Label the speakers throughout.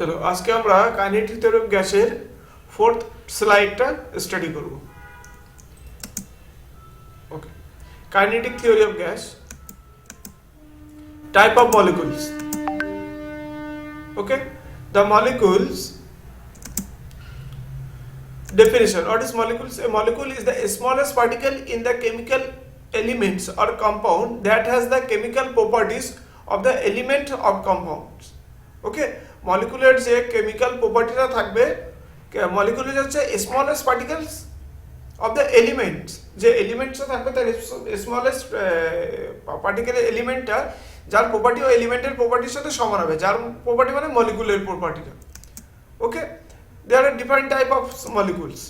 Speaker 1: চলো আজকে আমরা কাইনেটিক থিওরি অফ গ্যাসের ফোর্থ স্লাইডটা স্টাডি করব। Okay, kinetic theory of gas, type of molecules. Okay, the molecules definition. What is molecules? A molecule is the smallest particle in the chemical elements or compound that has the chemical properties of the element of compounds. Okay, মলিকুলের যে chemical প্রপার্টিটা থাকবে, মলিকুলের হচ্ছে smallest particles of the elements, যে এলিমেন্টসটা থাকবে তার smallest পার্টিকেলের এলিমেন্টটা যার property ও এলিমেন্টের প্রপার্টির সাথে সমান হবে, যার প্রপার্টি মানে মলিকুলের প্রপার্টিটা। ওকে, there are different type of molecules.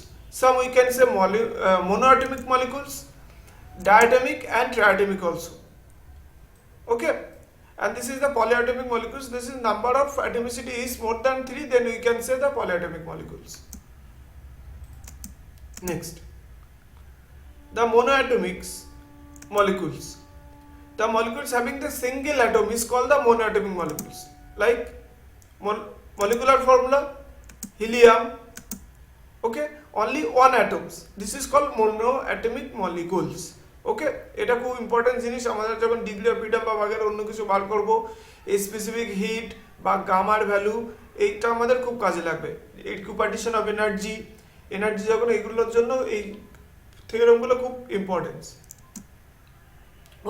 Speaker 1: Some we can say monoatomic molecules, diatomic and triatomic also. Okay, and this is the polyatomic molecules. This is number of atomicity is more than 3, then we can say the polyatomic molecules. Next, the monoatomic molecules. The molecules having the single atom is called the monoatomic molecules. Like molecular formula, helium. Okay, only one atoms. This is called monoatomic molecules. ওকে, এটা খুব important জিনিস আমাদের যখন degree of freedom বা বাগের অন্য কিছু বার করব, এই স্পেসিফিক হিট বা গামার ভ্যালু এইটা আমাদের খুব কাজে লাগবে। ইকুইপার্টিশন অফ এনার্জি যখন এইগুলোর জন্য এই থিওরেমগুলো খুব importance.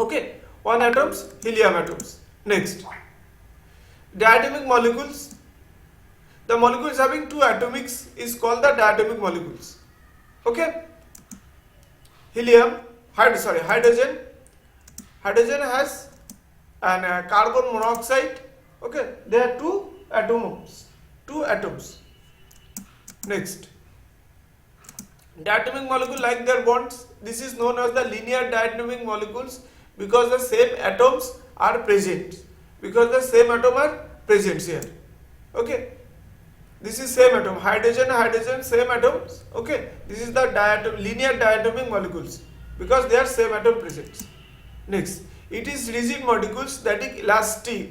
Speaker 1: Okay, one atoms, helium atoms. Next, diatomic molecules. The molecules having two atomics is called the diatomic molecules. Okay, helium, hydrogen has an carbon monoxide. Okay, there are two atoms. Next, diatomic molecule like their bonds. This is known as the linear diatomic molecules because the same atoms are present here. Okay, this is same atom, hydrogen, same atoms. Okay, this is the linear diatomic molecules because they are same atom present. Next, it is rigid molecules that is elastic,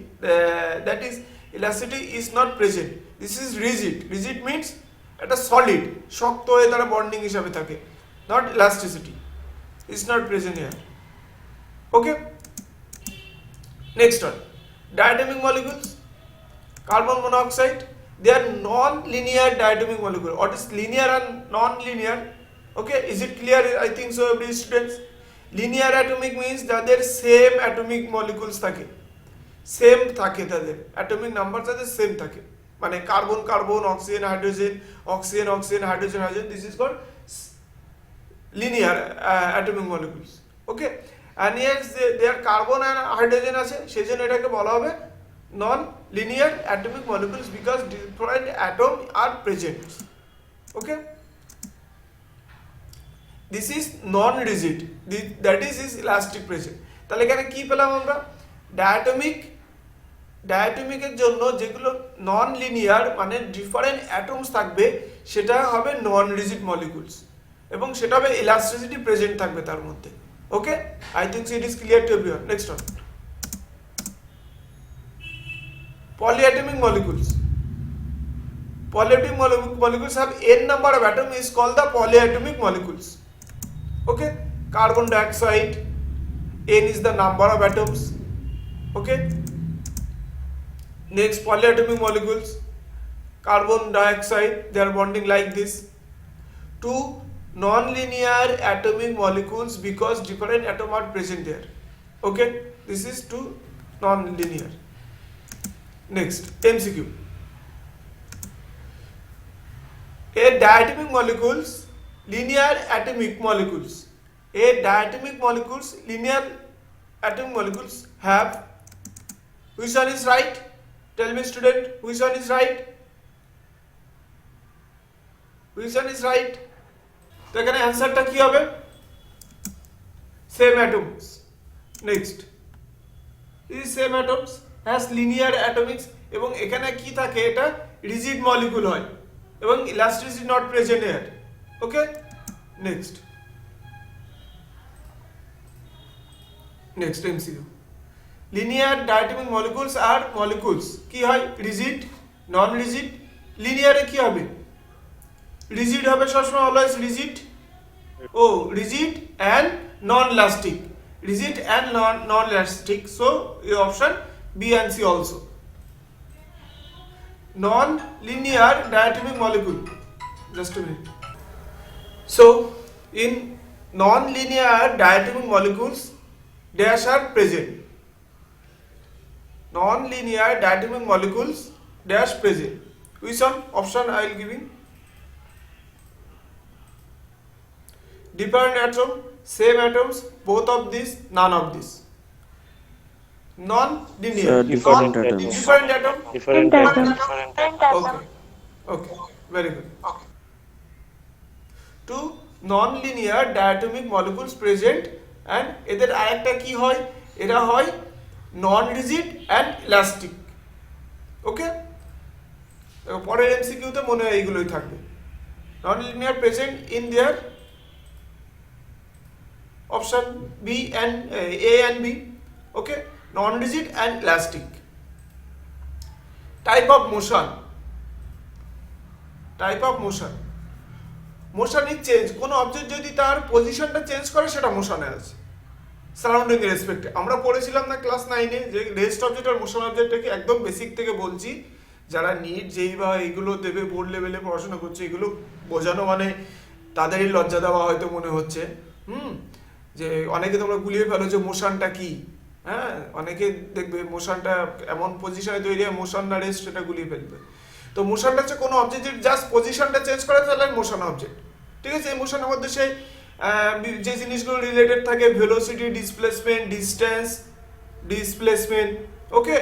Speaker 1: that is elasticity is not present. This is rigid means এটা solid, শক্ত হয়ে তারা bonding হিসাবে থাকে, not elasticity is not present here. Okay, next one, diatomic molecules, carbon monoxide. They are non-linear diatomic molecule. What is linear and non-linear? Okay, is it clear? I think so, every students. Linear atomic means তাদের same atomic molecules থাকে, same থাকে, তাদের atomic number তাদের same থাকে, মানে carbon oxygen hydrogen, this is called linear atomic molecules. Okay, and years there carbon and hydrogen আছে, সেই জন্য এটাকে বলা হবে non-linear atomic molecules because different atoms are present. Okay, this is non-rigid, that is elastic present. তাহলে এখানে কি পেলাম আমরা? ডায়াটমিকের জন্য যেগুলো নন লিনিয়ার মানে ডিফারেন্ট অ্যাটমস থাকবে সেটা হবে নন রিজিড মলিকুলস এবং সেটা হবে ইলাস্টিসিটি প্রেজেন্ট থাকবে তার মধ্যে। Okay, I think it is clear to everyone. Next one, polyatomic molecules. Polyatomic molecules have n number of atoms is called the polyatomic molecules. Okay, carbon dioxide, n is the number of atoms. Okay, next, polyatomic molecules, carbon dioxide, they are bonding like this. Two non-linear atomic molecules because different atoms are present there. Okay, this is two non-linear. Next, MCQ. A diatomic molecules, linear atomic molecules. Linear atomic molecules have, which one is right? Tell me, student, which one is right? তো এখানে অ্যান্সারটা কি হবে? Same atoms. Next, these same atoms has linear atomics এবং এখানে কি থাকে, এটা রিজিড মলিকুল হয় এবং elasticity not present here. Okay, next MCQ. Linear diatomic molecules are molecules কি হয়? রিজিড নন রিজিড, লিনিয়ারে কি হবে? রিজিড হবে সবসময়, অলওয়েজ রিজিড। ও rigid and non elastic, rigid and non elastic, so এই option B and C also. Non linear diatomic molecule, just a minute. So in non-linear diatomic molecules dash are present, non-linear diatomic molecules dash present. Which one option I will giving? Different atom, same atoms, both of these, none of these. Non-linear,
Speaker 2: Different atoms.
Speaker 1: different atom.
Speaker 3: Different atoms.
Speaker 1: Okay, okay, very good. Two non-linear diatomic molecules present, and এদের আরেকটা কি হয়, এরা হয় non rigid and elastic. Okay, পরের এমসিকিউতে মনে হয় এইগুলোই থাকবে। Non linear present in their option B and A and B. Okay, non rigid and elastic. Type of motion, type of motion, motion is change, কোনো অবজেক্ট যদি তার পজিশনটা চেঞ্জ করে সেটা মোশনে আছে, সারাউন্ডিং এর রেসপেক্টে। আমরা পড়েছিলাম না ক্লাস 9-এ যে রেস্ট অবজেক্ট আর মোশন অবজেক্টটাকে একদম বেসিক থেকে বলছি। যারা নিট যেই বা এইগুলো দেবে, বোর্ড লেভেলে পড়াশোনা করছে, এগুলো বোঝানো মানে তাদেরই লজ্জা দেওয়া হয়তো মনে হচ্ছে। যে অনেকে তোমরা গুলিয়ে ফেলো যে মোশনটা কি, হ্যাঁ, অনেকে দেখবে মোশনটা এমন পজিশনে তৈরি হয়, মোশন না রেস্ট, সেটা গুলিয়ে ফেলবে। তো মোশনটা হচ্ছে কোনো অবজেক্টের জাস্ট পজিশনটা চেঞ্জ করে, তাহলে মোশন অবজেক্ট। ঠিক আছে, এই মোশনের মধ্যে সেই যে জিনিসগুলো রিলেটেড থাকে, ভেলোসিটি, ডিসপ্লেসমেন্ট, ডিস্টেন্স, ডিসপ্লেসমেন্ট, ওকে,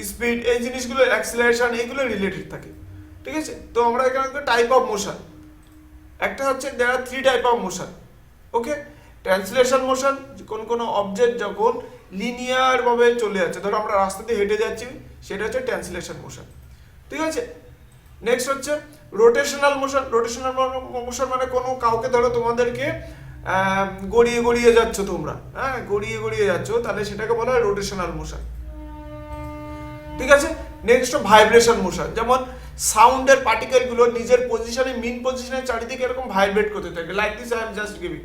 Speaker 1: স্পিড, এই জিনিসগুলো, অ্যাক্সিলারেশন, এগুলো রিলেটেড থাকে। ঠিক আছে, তো আমরা এখানে টাইপ অফ মোশন, একটা হচ্ছে দেয়ার আর 3 type of motion. Okay, translation motion, কোন অবজেক্ট যখন লিনিয়ার ভাবে চলে যাচ্ছে, ধরো আমরা রাস্তা দিয়ে হেঁটে যাচ্ছি, সেটা হচ্ছে ট্রান্সলেশন মোশন। ঠিক আছে, নেক্সট হচ্ছে রোটেশনাল মোশন। রোটেশনাল মোশন মানে কোনো কাউকে ধরো তোমাদেরকে গড়িয়ে গড়িয়ে যাচ্ছ তোমরা, হ্যাঁ, গড়িয়ে গড়িয়ে যাচ্ছ, তাহলে সেটাকে বলা হয় রোটেশনাল মোশন। ঠিক আছে, নেক্সট ভাইব্রেশন মোশন, যেমন সাউন্ডের পার্টিকেল গুলো নিজের পজিশনে, মিন পজিশনের চারিদিকে এরকম ভাইব্রেট করতে থাকে, like this I am just giving.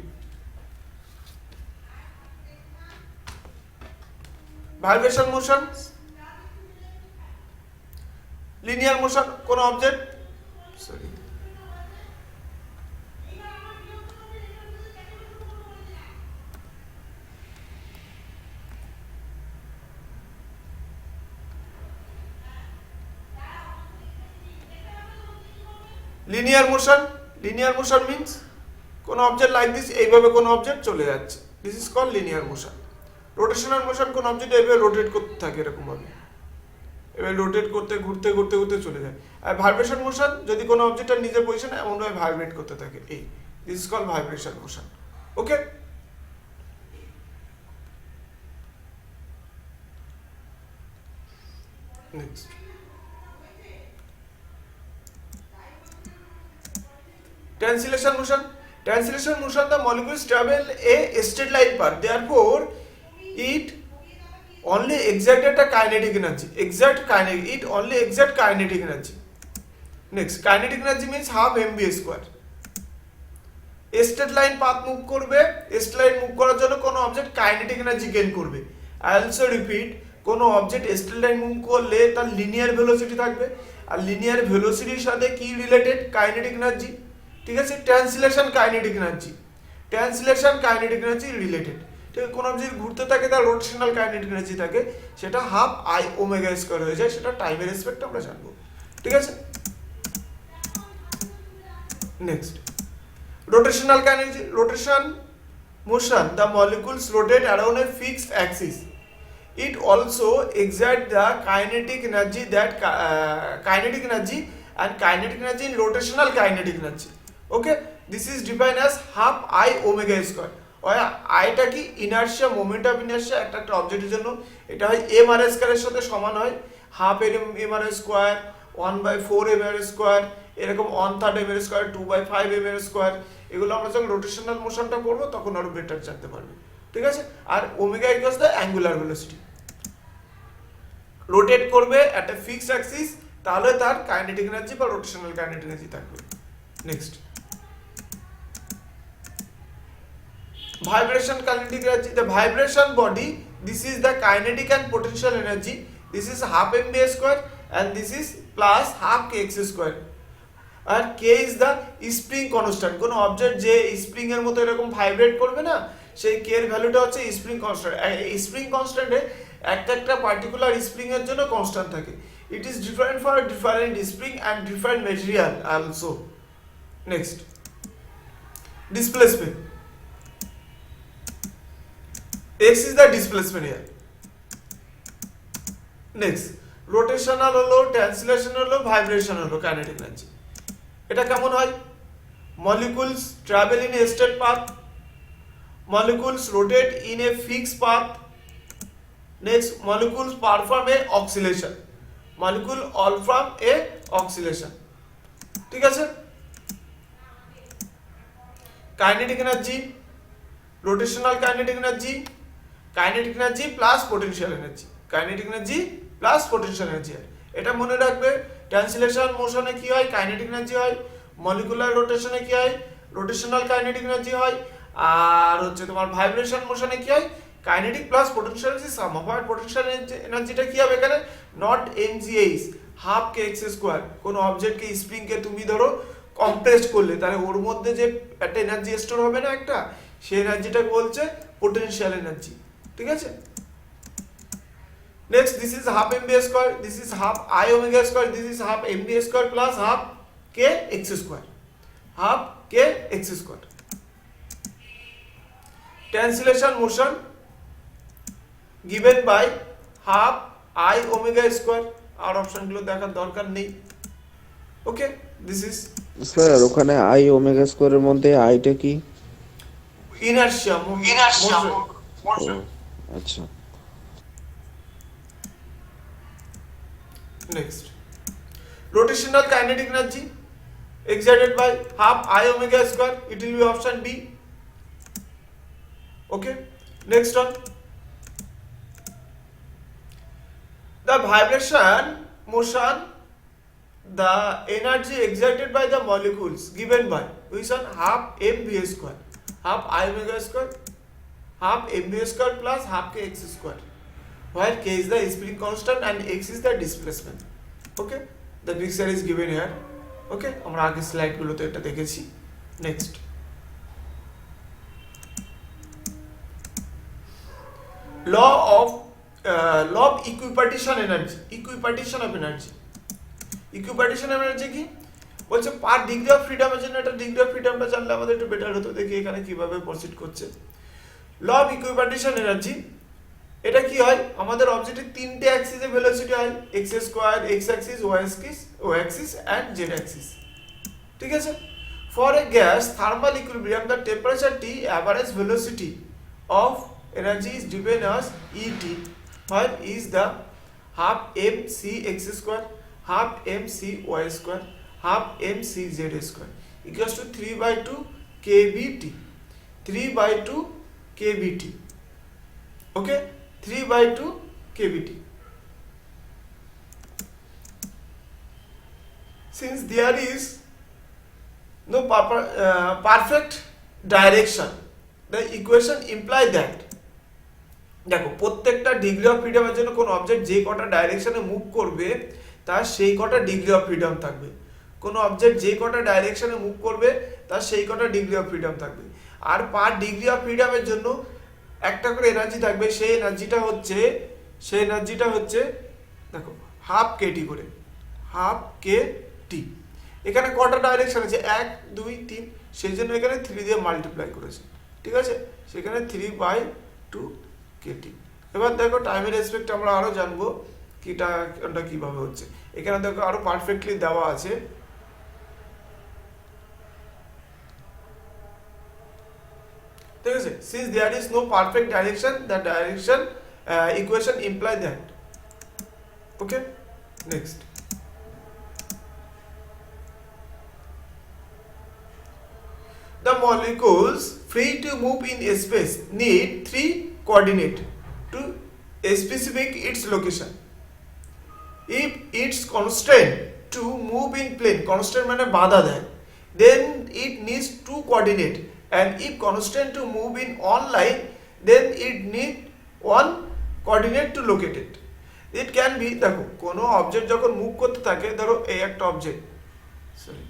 Speaker 1: Vibration motion. Linear motion, কোন object, sorry, linear motion, linear motion means কোন অবজেক্ট লাইক দিস, এইভাবে কোন অবজেক্ট চলে যাচ্ছে, this is called linear motion. Rotational motion, কোন অবজেক্ট এইভাবে রোটেট করতে থাকে, এরকম ভাবে এবার রোটেট করতে, ঘুরতে ঘুরতে ঘুরতে চলে যায়। আর ভাইব্রেশন মোশন, যদি কোনো অবজেক্টটা নিজের পজিশনে এমনভাবে ভাইব্রেট করতে থাকে, এই this is called vibration motion. Okay, next translation motion. Translation motion, the molecules travel a straight line path, therefore it only exerted a kinetic energy, it only exert kinetic energy. Next, kinetic energy means half mv square. Straight line path move করবে, straight line move করার জন্য কোন object kinetic energy gain করবে। I also repeat, কোন object straight line move করলে তার linear velocity থাকবে, আর linear ভেলোসিটির সাথে কি রিলেটেড, কাইনেটিক এনার্জি। ঠিক আছে, translation kinetic energy, translation kinetic energy related. ঠিক আছে, কোন অবজেক্ট ঘুরতে থাকে তার রোটেশনাল কাইনেটিক এনার্জি থাকে, সেটা হাফ আই ওমেগা স্কয়ার হয়ে যায়, সেটা টাইমের রেসপেক্টে আমরা জানবো। ঠিক আছে, next rotational kinetic, rotation motion, the molecules rotate around a fixed axis. It also exerts the kinetic energy and kinetic energy in rotational kinetic energy. Okay, this is defined as half I omega square. আইটা কি inertia, moment of inertia একটা অবজেক্টের জন্য এটা হয় M R square এর সাথে সমান হয়, half M R square, 1/4 M R square, এরকম 1/3 M R square, 2/5 M R square. এগুলো আমরা যখন রোটেশনাল মোশনটা করব তখন আরো বেটার জানতে পারবে। ঠিক আছে, আর omega equals the angular velocity. Rotate করবে এট এ ফিক্সড অ্যাক্সিস, তাহলে তার কাইনেটিক এনার্জি বা রোটেশনাল কাইনেটিক এনার্জি থাকবে। Next, vibration kinetic energy. The vibration body, this is the kinetic and potential energy. This is half mv square and this is plus half kx square. আর k is the spring constant. কোন object যে spring এর মতো এরকম vibrate করবে না, সেই k এর ভ্যালুটা হচ্ছে স্প্রিং কনস্ট্যান্ট। স্প্রিং কনস্ট্যান্টে একটা পার্টিকুলার স্প্রিং এর জন্য কনস্ট্যান্ট থাকে। It is different for different spring and different material also. Next, displacement. x is the displacement here. Next, rotational হলো, translation হলো, vibration হলো kinetic energy। এটা কেমন হয়? Molecules travel in a straight path, molecules rotate in a fixed path. Next, molecules perform a oscillation, molecule all from a oscillation। ঠিক আছে? kinetic energy, rotational kinetic energy, kinetic energy plus potential energy, kinetic energy plus potential energy. এটা মনে রাখবে, translation মোশনে কি হয়? Kinetic energy হয়। Molecular রোটেশনে কি হয়? রোটেশনাল কাইনেটিক এনার্জি হয়। আর হচ্ছে তোমার ভাইব্রেশন মোশনে কি হয়? Kinetic plus potential energy sum of. আর পোটেনশিয়াল এনার্জিটা কি হবে এখানে? Not mgh, half kx square. কোন অবজেক্টকে স্প্রিংকে তুমি ধরো কম্প্রেস করলে, তাহলে ওর মধ্যে যে একটা এনার্জি স্টোর হবে না একটা, সেই এনার্জিটা বলছে পোটেনশিয়াল এনার্জি। ঠিক আছে? Next, this is half mv square, this is half i omega square, this is half mv square plus half k x square, half k x square. Translation motion given by half i omega square. আর অপশনগুলো দেখার দরকার নেই। Okay, this is
Speaker 2: sir ওখানে I omega স্কোয়ারের মধ্যে আইটা কি?
Speaker 1: Inertia motion.
Speaker 2: ও আচ্ছা।
Speaker 1: Next, rotational kinetic energy exerted by half I omega square. It will be option B. Okay. Next one, the vibration motion, the energy exerted by the molecules given by which one? Half mv square, half I omega square, half mv square plus half kx square, where k is the spring constant and x is the displacement. Okay, the picture is given here. Okay, আমরা আগে slide গুলোতে এটা দেখেছি। Next, law of equipartition energy, equipartition of energy। equipartition of energy কি বলছে? পার degree of ফ্রিডমের জন্য এটা degree of ফ্রিডমটা জানলে আমাদের একটু বেটার হতো। দেখি এখানে কিভাবে প্রসিড করছে। ল অফ ইকুইপার্টিশন এনার্জি, এটা কি হয়? আমাদের অবজেক্টের তিনটে অ্যাক্সিসে ভেলোসিটি হয়, x square, x axis, y axis and z axis. ঠিক আছে? For a gas thermal equilibrium, the temperature T, average velocity of energy is given as ET, where is the half mc x square, half mc y square, half mc z square equals to 3/2 kBT, 3/2 kBT. Okay, 3/2 kBT. Since there is no perfect direction, the equation imply that, দেখো প্রত্যেকটা degree of ফ্রিডমের জন্য কোন object যে কটা ডাইরেকশনে move করবে তার সেই কটা ডিগ্রি অফ ফ্রিডম থাকবে। কোন অবজেক্ট যে কটা ডাইরেকশনে মুভ করবে তার সেই কটা ডিগ্রি অফ ফ্রিডম থাকবে। আর পার ডিগ্রি অফ ফ্রিডমের জন্য একটা করে এনার্জি থাকবে। সেই এনার্জিটা হচ্ছে দেখো হাফ কেটি করে, হাফ কে টি। এখানে কটা ডাইরেকশন আছে? 1 2 3, সেই জন্য এখানে 3 দিয়ে মাল্টিপ্লাই করেছে। ঠিক আছে? সেখানে 3/2 কেটি। এবার দেখো টাইমের রেসপেক্ট আমরা আরো জানবো কিটা কিভাবে হচ্ছে। এখানে দেখো আরো পারফেক্টলি দেওয়া আছে। ঠিক আছে? since there is no perfect direction, the direction equation imply that. Okay, next, the molecules free to move in space need 3 coordinate to specify its location. If its constraint to move in plane, constraint মানে বাধা দেয়, then it needs two coordinate, and if constraint to move in on line, then it need one coordinate to locate it. It can be, দেখো কোনো object যখন move করতে থাকে, ধরো এই একটা অবজেক্ট, সরি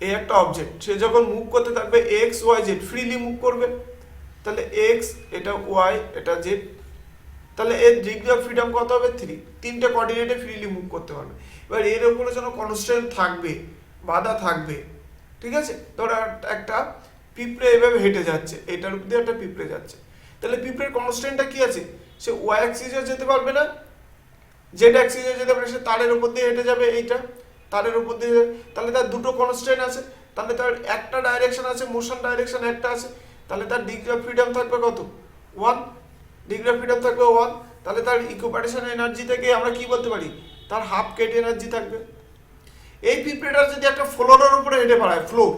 Speaker 1: এই একটা অবজেক্ট, সে যখন মুভ করতে থাকবে x y z, freely move করবে, তাহলে এক্স এটা ওয়াই এটা জেড, তাহলে এর ডিগ্রি অফ ফ্রিডম কত হবে 3, তিনটে কোঅর্ডিনেটে ফ্রিলি মুভ করতে পারবে। এবার এর উপরে যেন কনস্ট্যান্ট থাকবে, বাধা থাকবে, ঠিক আছে। ধরো একটা পিঁপড়ে এভাবে হেঁটে যাচ্ছে, এটার উপর দিয়ে একটা পিঁপড়ে যাচ্ছে, তাহলে পিঁপড়ের কনস্ট্যান্টটা কি আছে, সে ওয়াই অ্যাক্সিসে যেতে পারবে না, জেড অ্যাক্সিসে যেতে পারবে, সে তারের উপর দিয়ে হেঁটে যাবে, এইটা তারের উপর দিয়ে, তাহলে তার দুটো কনস্ট্যান্ট আছে, তাহলে তার একটা ডাইরেকশন আছে, মোশন ডাইরেকশন একটা আছে, তাহলে তার ডিগ্রি অফ ফ্রিডম থাকবে কত 1, ডিগ্রি অফ ফ্রিডম থাকবে 1, তাহলে তার ইকুইপারেশন এনার্জি থেকে আমরা কি বলতে পারি, তার হাফ কেট এনার্জি থাকবে। এই পিঁপড়েটা যদি একটা ফ্লোরের উপরে হেঁটে বেড়ায়, ফ্লোর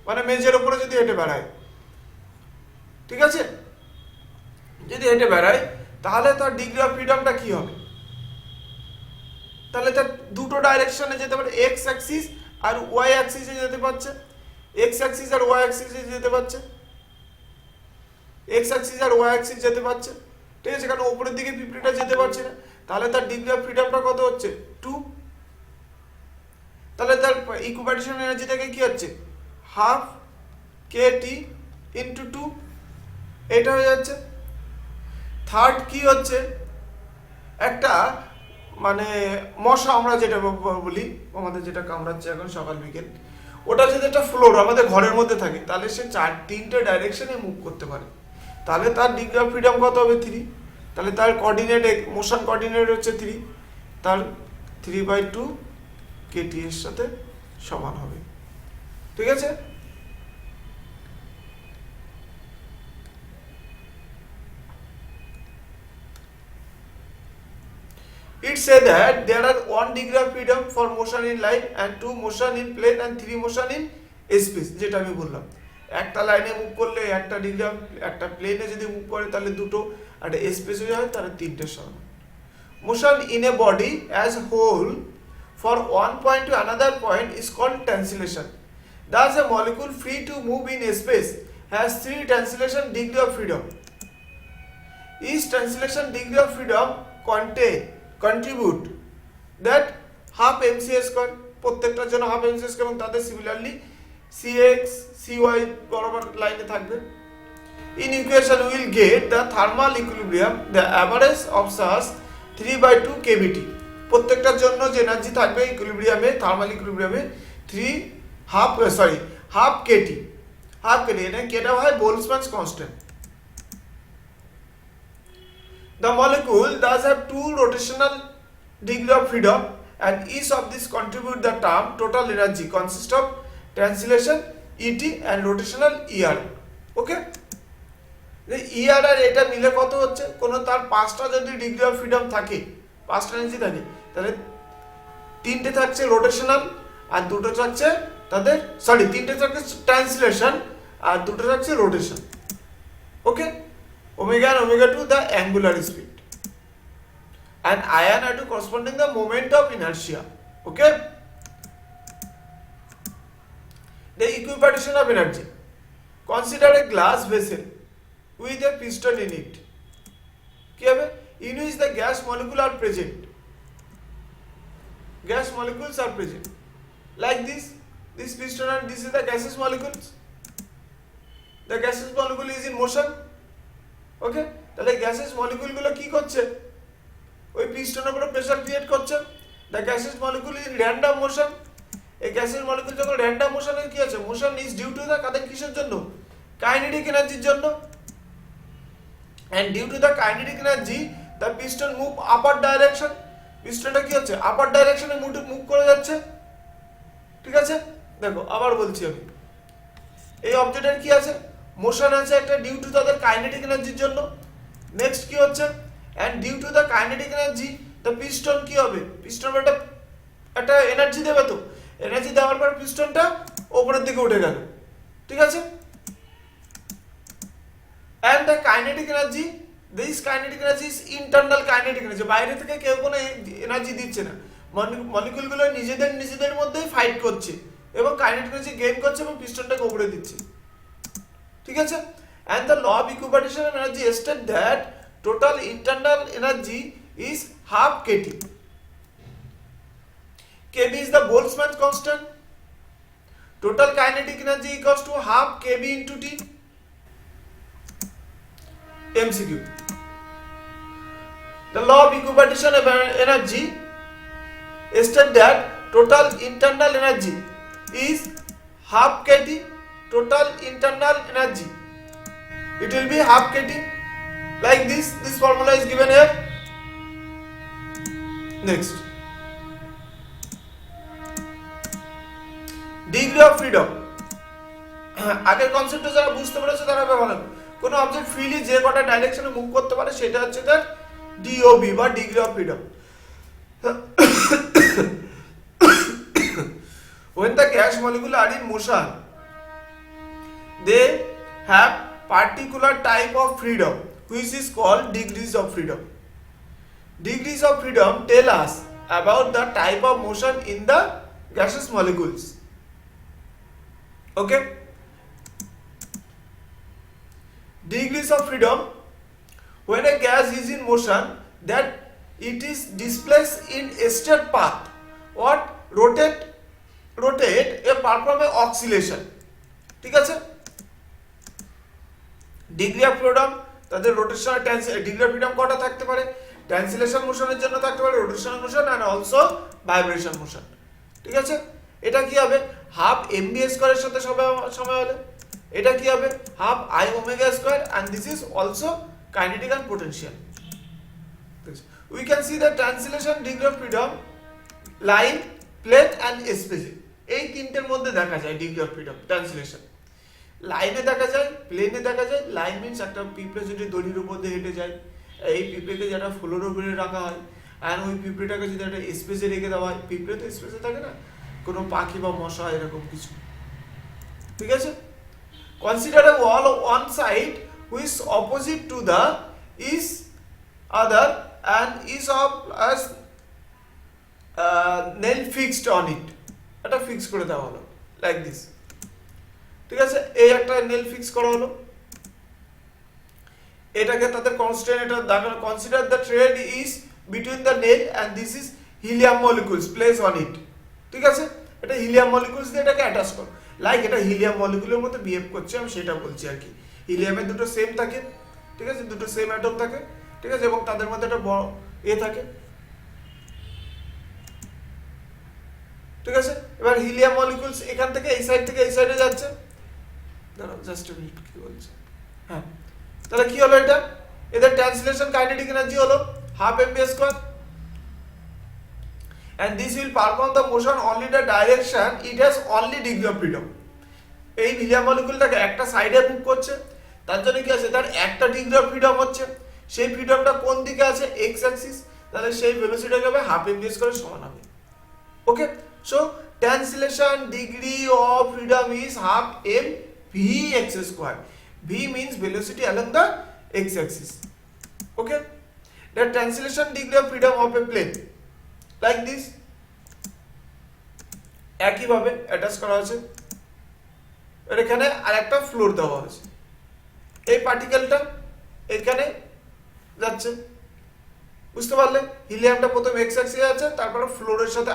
Speaker 1: মানে মেঝের উপরে যদি হেঁটে বেড়ায়, ঠিক আছে, যদি হেঁটে বেড়ায়, তাহলে তার ডিগ্রি অফ ফ্রিডমটা কি হবে, তাহলে তার দুটো ডাইরেকশনে যেতে পারে, এক্স অ্যাক্সিস আর ওয়াই অ্যাক্সিসে যেতে পারছে, এক্স অ্যাক্সিস আর ওয়াই অ্যাক্সিসে যেতে পারছে, এক্স অ্যাক্সিস আর ওয়াই অ্যাক্সিস যেতে পারছে, ঠিক আছে, কারণ উপরের দিকে পিঁপড়েটা যেতে পারছে না, তাহলে তার ডিগ্রি অফ ফ্রিডমটা কত হচ্ছে 2, তাহলে তার ইকুইপারেশন এনার্জি থেকে কি হচ্ছে হাফ কে টি ইন্টু 2, এটা হয়ে যাচ্ছে। থার্ড কি হচ্ছে, একটা মানে মশা আমরা যেটা বলি, আমাদের যেটা কামড়াচ্ছে এখন সকাল বিকেল, ওটা যদি একটা ফ্লোর আমাদের ঘরের মধ্যে থাকে, তাহলে সে তিনটে ডাইরেকশনে মুভ করতে পারে, তাহলে তার ডিগ্রি অফ ফ্রিডম কত হবে 3, তাহলে তার কোঅর্ডিনেট মোশন কোঅর্ডিনেট হচ্ছে 3, তার 3/2 কেটি এর সাথে সমান হবে, ঠিক আছে। It say that there are 1 degree of freedom for motion in line and 2 motion in plane and 3 motion in space, যেটা আমি বললাম, একটা লাইনে মুভ করলে একটা ডিগ্রি, একটা প্লেনে যদি মুভ করে তাহলে দুটো, একটা স্পেসে হয় তাহলে তিনটে সমান। Motion in a body as whole for one point to another point is called translation. Thus a molecule free to move in space has 3 translation degree of freedom. Each translation degree of freedom contribute that half mc square, প্রত্যেকটার জন্য half mc square, এবং তাদের similarly cx cy বরাবর লাইনে থাকবে। In equation we will get the thermal equilibrium, the average of such 3/2 kBT, প্রত্যেকটার জন্য যে এনার্জি থাকবে ইকুইলিব্রিয়ামে, থার্মাল ইকুইলিব্রিয়ামে হাফ কেটি, এটা কেটা হয় বোলসম্যানস constant. The molecule does have 2 rotational degree of freedom and each of these contribute the term total energy consists of translation ET and rotational ER, okay। ER আর এটা মিলে কত হচ্ছে, কোন তার 5টা যদি ডিগ্রি অফ ফ্রিডম থাকে, 5টা এনার্জি থাকে, তাহলে 3টে থাকছে রোটেশনাল আর 2টো থাকছে তাদের, সরি 3টে থাকছে ট্রান্সলেশন আর 2টো থাকছে rotation, okay. Omega and omega 2 the angular speed and ion are to corresponding the moment of inertia, okay. The equipartition of energy, consider a glass vessel with a piston in it, কি হবে, in which the gas molecule are present, gas molecules are present like this piston, and this is the gaseous molecules, the gaseous molecule is in motion, ওকে। তাহলে gases মলিকিউলগুলো কি করছে, ওই পিস্টনের উপরে pressure create করছে, the gases molecule in random motion. এই gases molecule যখন random মোশনে কি আছে, motion is due to the কাদের কিসের জন্য, কাইনেটিক এনার্জির জন্য, and due to the kinetic energy the piston move upper direction, পিস্টনটা কি হচ্ছে আপার ডাইরেকশনে মুভ করে যাচ্ছে, ঠিক আছে। দেখো আবার বলছি আমি, এই অবজেক্টের কি আছে, মোশন আছে একটা ডিউ টু তাদের কাইনেটিক এনার্জির জন্য। নেক্সট কি হচ্ছে, and due to the kinetic energy the piston কি হবে, পিস্টন একটা এনার্জি দেবে, তো এনার্জি দেওয়ার পর পিস্টনটা উপরের দিকে উঠে গেল, ঠিক আছে। And the kinetic energy this kinetic energy is internal kinetic energy, বাইরে থেকে কেউ কোনো এনার্জি দিচ্ছে না, মলিকুলগুলো নিজেদের মধ্যেই ফাইট করছে এবং কাইনেটিক এনার্জি গেইন করছে এবং পিস্টনটাকে উপরে দিচ্ছে, ঠিক আছে। and the law of equipartition of energy states that total internal energy is half kT. kb is the Boltzmann constant. Total kinetic energy equals to half kb into t. MCQ. The law of equipartition of energy states that total internal energy is half kT. Total internal energy, it will be half kT, like this formula is given here. Next, degree of freedom. আগের কনসেপ্টটা যারা বুঝতে পেরেছে তারা ভালো। কোন object freely যে কটা ডাইরেকশনে মুভ করতে পারে সেটা হচ্ছে তার DOB বা degree of freedom. When the gas molecule are in motion, they have particular type of freedom which is called degrees of freedom. Degrees of freedom tell us about the type of motion in the gaseous molecules. Okay, degrees of freedom, when a gas is in motion, that it is displaced in a straight path or rotate a perform a oscillation, ঠিক আছে। Degree of freedom তাদের rotation degree of freedom কটা থাকতে পারে, translation মোশনের জন্য থাকতে পারে rotational motion and also vibration motion, ঠিক আছে। এটা কি হবে হাফ mv স্কয়ারের সাথে সময় হলে, এটা কি হবে half I omega square and this is also kinetic and potential. We can see the translation degree of freedom line plate and space, এই তিনটের মধ্যে দেখা যায় ডিগ্রি অফ ফ্রিডম ট্রান্সলেশন। লাইনে দেখা যায়, প্লেনে দেখা যায়। লাইন মিন্স একটা পিঁপড়ে যদি দড়ির উপর দিয়ে হেঁটে যায়, এই পিঁপড়েকে যেটা ফ্লোর উপরে রাখা হয় আর ওই পিঁপড়েটাকে যদি একটা স্পেসে রেখে দেওয়া হয়, পিঁপড়ে তো স্পেসে থাকে না, কোনো পাখি বা মশা এরকম কিছু, ঠিক আছে। Consider A wall of one side which opposite to the is other and is of as nail fixed on it, এটা ফিক্স করে দেওয়া হলো লাইক দিস, ঠিক আছে। এই একটা নেল ফিক্স করা হলো, এটাকে তাদের কনস্ট্যান্ট এটা দেখানো। Consider the thread is between the nail and this is helium molecules place on it, ঠিক আছে। এটা হিলিয়াম মলিকুলস দিয়ে এটাকে অ্যাটাচ করো, লাইক এটা হিলিয়াম মলিকুলের মতো বিহেভ করছে, আমি সেটা বলছি আর কি। হিলিয়ামে দুটো সেম থাকে, ঠিক আছে, দুটো সেম অ্যাটম থাকে, ঠিক আছে, এবং তাদের মধ্যে একটা বড় থাকে, ঠিক আছে। এবার হিলিয়াম মলিকুলস এখান থেকে এই সাইড থেকে এই সাইডে যাচ্ছে, দাঁড়াও জাস্ট এ মিনিট, কি বলছে, হ্যাঁ, তাহলে কি হলো এটা, এদের ট্রান্সলেশন কাইনেটিক এনার্জি হলো half mv square and this will perform the motion only the direction it has only degree of freedom. এই হিলিয়াম মলিকুলটাকে একটা সাইডে মুভ করছে, তার জন্য কি আছে, তার একটা ডিগ্রি অফ ফ্রিডম হচ্ছে, সেই ফ্রিডমটা কোন দিকে আছে, এক্স অ্যাক্সিস, তাহলে সেই ভেলোসিটি হবে হাফ mv স্কয়ার সমান হবে। Okay, so translation degree of freedom is half mv x square. v means velocity along the x axis. Okay, the translation degree of freedom of a plane like this একই ভাবে attach করা আছে, এর এখানে আরেকটা floor দেওয়া আছে, এই পার্টিকেলটা এখানে যাচ্ছে, বুঝতে পারলে। হিলিয়ামটা প্রথম এক্স অ্যাক্সিসে আছে, তারপরে ফ্লোরের সাথে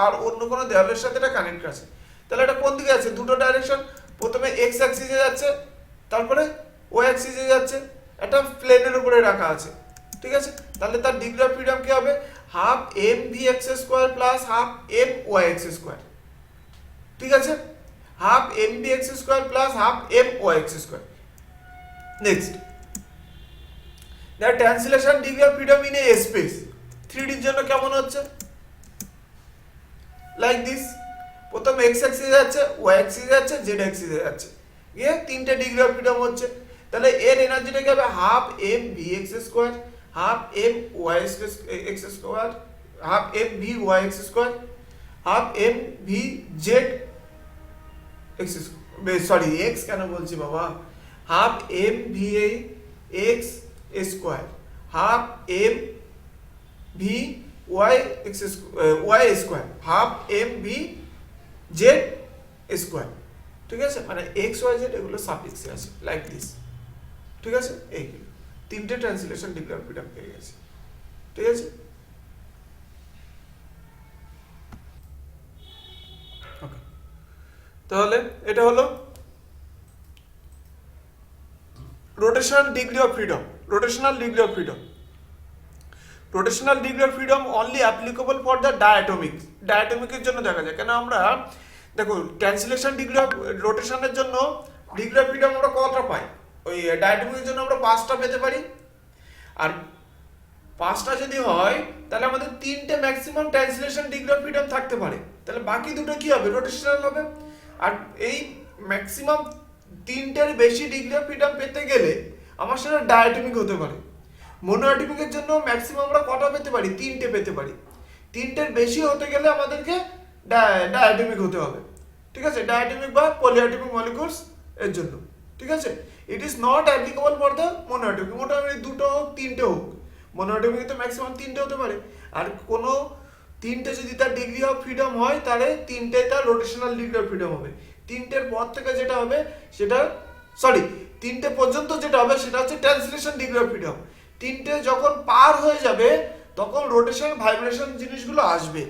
Speaker 1: আর অন্য কোনো দেওয়ালের সাথে এটা কানেক্ট আছে, তাহলে এটা কোন দিকে আছে, দুটো ডাইরেকশন, প্রথমে এক্স অ্যাক্সিসে যাচ্ছে, তারপরে ওয়াই অ্যাক্সিসে যাচ্ছে, একটা প্লেনের উপরে রাখা আছে, ঠিক আছে। তাহলে তার ডিগ্রি অফ ফ্রিডম কি হবে, half mv x square plus half my x square, ঠিক আছে, half mv x square plus half my x square. Next, the translation degree of freedom in a space 3D এর জন্য কেমন হচ্ছে, like this, প্রথম x অ্যাক্সিসে যাচ্ছে, y অ্যাক্সিসে যাচ্ছে, z অ্যাক্সিসে যাচ্ছে, ये তিনটে ডিগ্রি অফ ফ্রিডম হচ্ছে, তাহলে এর এনার্জিটা কি হবে, half mv x square, half my x square, half mv y x square, half mv z x square, sorry x কেন বলছি বাবা, half mv x square, half M V Y X Y square, half M V Z square. ঠিক আছে, মানে x y Z এগুলো সাফিক্সে আছে like this. ঠিক আছে, এইগুলো তিনটে ট্রান্সলেশন ডিগ্রি অফ ফ্রিডম পেয়ে গেছে। ঠিক আছে, ওকে, তাহলে এটা হলো rotational degree of freedom. Rotational degree of freedom, rotational degree of freedom only applicable for the diatomic. ডায়াটমিকের জন্য দেখা যায়, কেন আমরা দেখো ট্রান্সলেশন ডিগ্রি অফ রোটেশনের জন্য ডিগ্রি অফ ফ্রিডম আমরা কতটা পাই, ওই ডায়াটমিকের জন্য আমরা 5টা পেতে পারি। আর 5টা যদি হয় তাহলে আমাদের 3টে maximum translation degree of freedom থাকতে পারে, তাহলে বাকি দুটো কি হবে, রোটেশনাল হবে। আর এই ম্যাক্সিমাম 3টের বেশি ডিগ্রি অফ ফ্রিডম পেতে গেলে আমার সেটা ডায়াটমিক হতে পারে। মনোঅ্যাটমিকের জন্য ম্যাক্সিমাম আমরা কটা পেতে পারি, 3টে পেতে পারি। 3টের বেশি হতে গেলে আমাদেরকে ডায়াটমিক হতে হবে। ঠিক আছে, ডায়াটমিক বা পলিঅ্যাটমিক মলিকিউলস এর জন্য। ঠিক আছে, it is not applicable for the monoatomic. মোটামুটি 2টো হোক 3টে হোক, মনোঅ্যাটমিকে তো ম্যাক্সিমাম 3টে হতে পারে। আর কোনো 3টে যদি তার ডিগ্রি অফ ফ্রিডম হয় তাহলে 3টে তার রোটেশনাল ডিগ্রি অফ ফ্রিডম হবে। 3টের পর থেকে যেটা হবে সেটা, সরি 3টে পর্যন্ত যেটা হবে সেটা হচ্ছে ট্রান্সলেশন ডিগ্রি অফ ফ্রিডম। 3টে যখন পার হয়ে যাবে তখন রোটেশন ভাইব্রেশন জিনিসগুলো আসবে।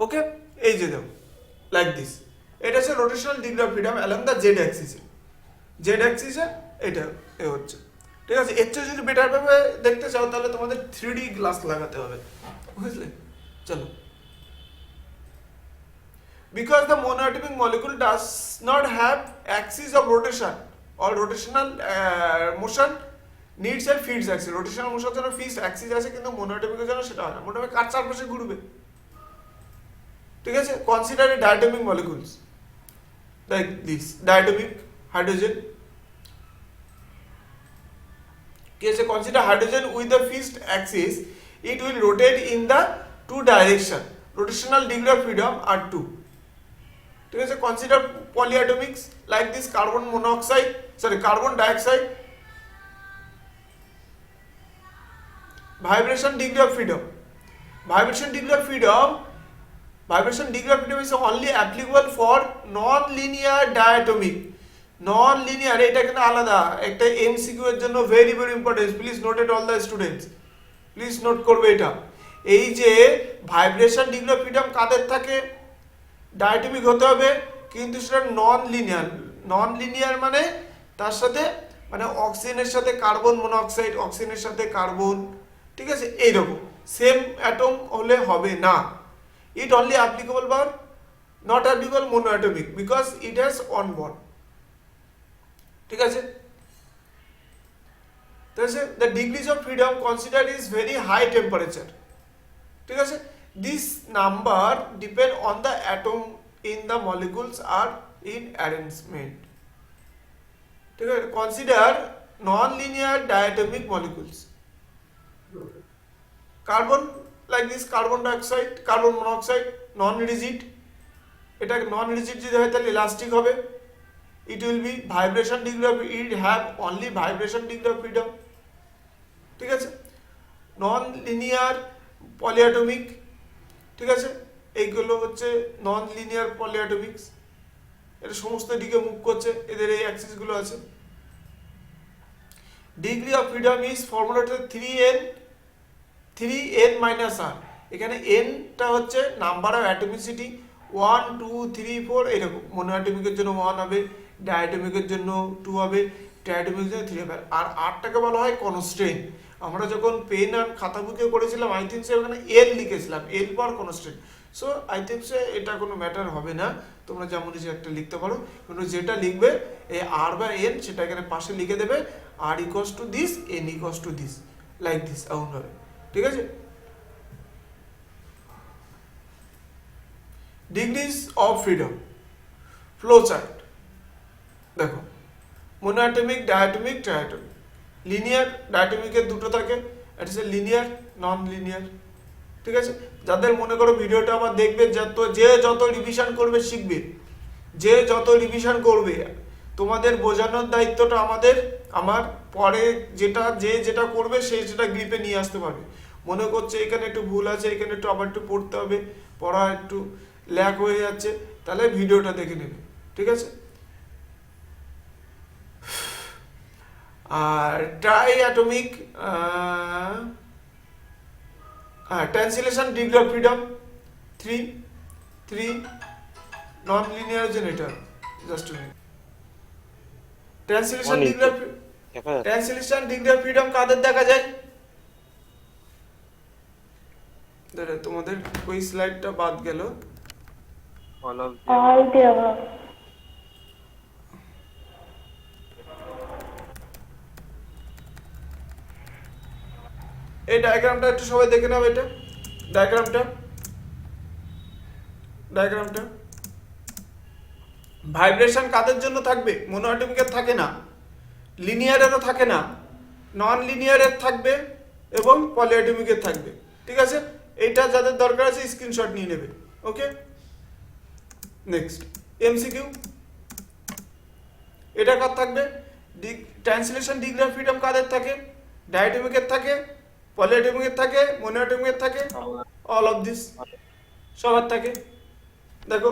Speaker 1: ওকে, এই যে দেখো লাইক দিস, এটা হচ্ছে rotational degree of freedom along the Z অ্যাক্সিসে। জেড অ্যাক্সিসে এটা এ হচ্ছে। ঠিক আছে, এর চেয়ে যদি বেটার ভাবে দেখতে চাও তাহলে তোমাদের 3D গ্লাস লাগাতে হবে, বুঝলে। চলো, because the monoatomic molecule does not have axis of rotation or rotational motion needs a fixed axis. rotational motion জন্য fixed axis আছে, কিন্তু monoatomic জন্য সেটা হয় না, মোটামুটি কার চারপাশে ঘুরবে। ঠিক আছে, consider a diatomic molecules like this, diatomic hydrogen. কি আছে, consider hydrogen with the fixed axis, it will rotate in the two direction, rotational degree of freedom are 2. ঠিক আছে, consider polyatomics like this, carbon monoxide, sorry carbon dioxide. Vibration degree of freedom, vibration degree of freedom, vibration degree of freedom is only applicable for non linear diatomic. Non linear এটা কিন্তু আলাদা একটা MCQ এর জন্য very very important, please note it all the students, please note করবে এটা। এই যে ভাইব্রেশন ডিগ্রি অফ ফ্রিডম কাদের থাকে, ডায়াটমিক হতে হবে, কিন্তু সেটা নন লিনিয়ার। নন লিনিয়ার মানে তার সাথে মানে অক্সিজেনের সাথে কার্বন মনোক্সাইড, অক্সিজেনের সাথে কার্বন, ঠিক আছে, এইরকম সেম অ্যাটম হলে হবে না। ইট অনলি অ্যাপ্লিকেবল বা not applicable monoatomic because it has one bond. ঠিক আছে, the degrees of freedom considered is very high temperature. ঠিক আছে, this number depend on the atom in the molecules are in arrangement. ঠিক আছে, consider non-linear diatomic molecules. Carbon like this, carbon dioxide, carbon monoxide, non-rigid. এটা non-rigid যদি হয় তাহলে elastic হবে। It will be vibration degree of, it have only vibration degree of freedom. ঠিক আছে, non linear পলিঅ্যাটমিক। ঠিক আছে, এইগুলো হচ্ছে নন লিনিয়ার পলিঅ্যাটমিক্স, এটা সমস্ত দিকে মুভ করছে, এদের এই অ্যাক্সিসগুলো আছে। ডিগ্রি অফ ফ্রিডম ইজ ফর্মুলাটা 3n মাইনাস r। এখানে nটা হচ্ছে নাম্বার অফ অ্যাটমিসিটি, 1 2 3 4 এরকম। মনোঅ্যাটমিকের জন্য 1 হবে, ডায়াটমিকের জন্য 2 হবে, ট্রাইটমিকের জন্য 3 হবে। আর rটাকে বলা হয় কনস্ট্রেন্ট। আমরা যখন পেন আর খাতা বুকে করেছিলাম আই থিঙ্ক ওখানে এল লিখেছিলাম, এল পর কনস্ট্যান্ট। সো আই থিঙ্ক এটা কোনো ম্যাটার হবে না, তোমরা যেমন ইচ্ছে একটা লিখতে পারো, কিন্তু যেটা লিখবে এই আর বা এন সেটা এখানে পাশে লিখে দেবে, R equals to this, N equals to this, like this, এমন হবে। ঠিক আছে, degrees of freedom flow chart দেখো, মোনোঅ্যাটমিক, ডায়াটমিক, ট্রাইঅ্যাটমিক। লিনিয়ার ডায়াটমিকের দুটো থাকে, এটা হচ্ছে লিনিয়ার, নন লিনিয়ার। ঠিক আছে, যাদের মনে করো ভিডিওটা আবার দেখবে, যে যত রিভিশন করবে শিখবে, যে যত রিভিশন করবে তোমাদের বোঝানোর দায়িত্বটা আমার। পরে যেটা করবে সে সেটা গ্রিপে নিয়ে আসতে পারবে। মনে করছে এখানে একটু ভুল আছে, এখানে একটু আবার একটু পড়তে হবে, পড়া একটু ল্যাক হয়ে যাচ্ছে, তাহলে ভিডিওটা দেখে নেবে, ঠিক আছে? আর triatomic translation degree of freedom 3 non linear generator, just translation degree of translation degree of freedom কাদের দেখা যায়? তোমাদের ওই স্লাইডটা বাদ গেল।
Speaker 3: all of the
Speaker 4: All the above.
Speaker 1: এই ডায়াগ্রামটা একটু সবাই দেখে নাও। এটা ডায়াগ্রামটা ভাইব্রেশন কাদের জন্য থাকবে? মনোঅ্যাটমিকের থাকে না, লিনিয়ারেরও থাকে না, নন লিনিয়ারের থাকবে এবং পলিঅ্যাটমিকের থাকবে, ঠিক আছে? এইটা যাদের দরকার আছে স্ক্রিনশট নিয়ে নেবে, ওকে? নেক্সট এমসিকিউ, এটা কার থাকবে? ট্রান্সলেশন ডিগ্রি অফ ফ্রিডম কাদের থাকে? ডায়াটমিকের থাকে, পলিঅ্যাটমিকের থাকে, মনোঅ্যাটমিকের থাকে, অল অফ দিস সবার থাকে। দেখো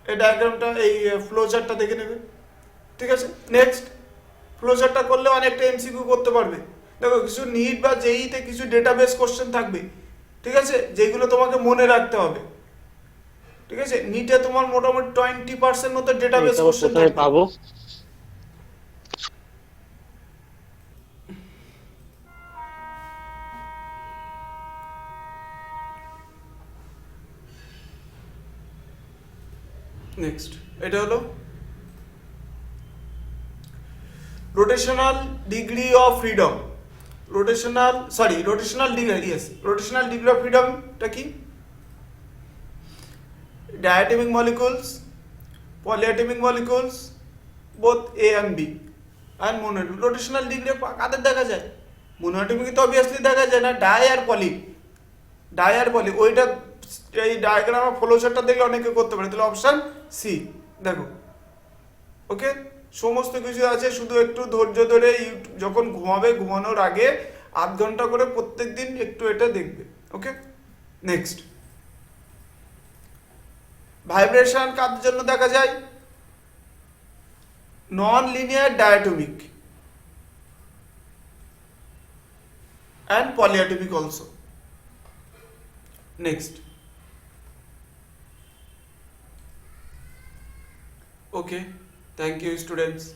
Speaker 1: এই ডায়াগ্রামটা, এই ফ্লো চার্টটা দেখে নেবে, ঠিক আছে? নেক্সট ফ্লো চার্টটা করলে অনেকটা এমসিকিউ করতে পারবে। দেখো কিছু নিট বা জেইতে কিছু ডেটাবেস কোশ্চেন থাকবে, ঠিক আছে, যেগুলো তোমাকে মনে রাখতে হবে, ঠিক আছে? নিটে তোমার মোটামুটি 20% মতো ডেটাবেস কোশ্চেন
Speaker 3: কোথায় পাবো?
Speaker 1: নেক্সট এটা হলো rotational degree of freedom. Rotational degree of ফ্রিডমটা কি? diatomic molecules, polyatomic molecules, both A and B, and monoatomic. Rotational degree কাদের দেখা যায়? মনোঅ্যাটমিক তো অবভিয়াসলি দেখা যায় না, ডাই আর পলি। ওইটা এই ডায়াগ্রাম আর ফ্লো চার্টটা দেখলে অনেকে করতে পারে, তাহলে অপশন সি দেখো, ওকে? সমস্ত কিছু আছে, শুধু একটু ধৈর্য ধরে যখন ঘুমানোর আগে আধ ঘন্টা করে প্রত্যেক দিন একটু এটা দেখবে, ওকে? নেক্সট ভাইব্রেশন কাদের জন্য দেখা যায়? নন linear diatomic and polyatomic also. Next. Okay, thank you students.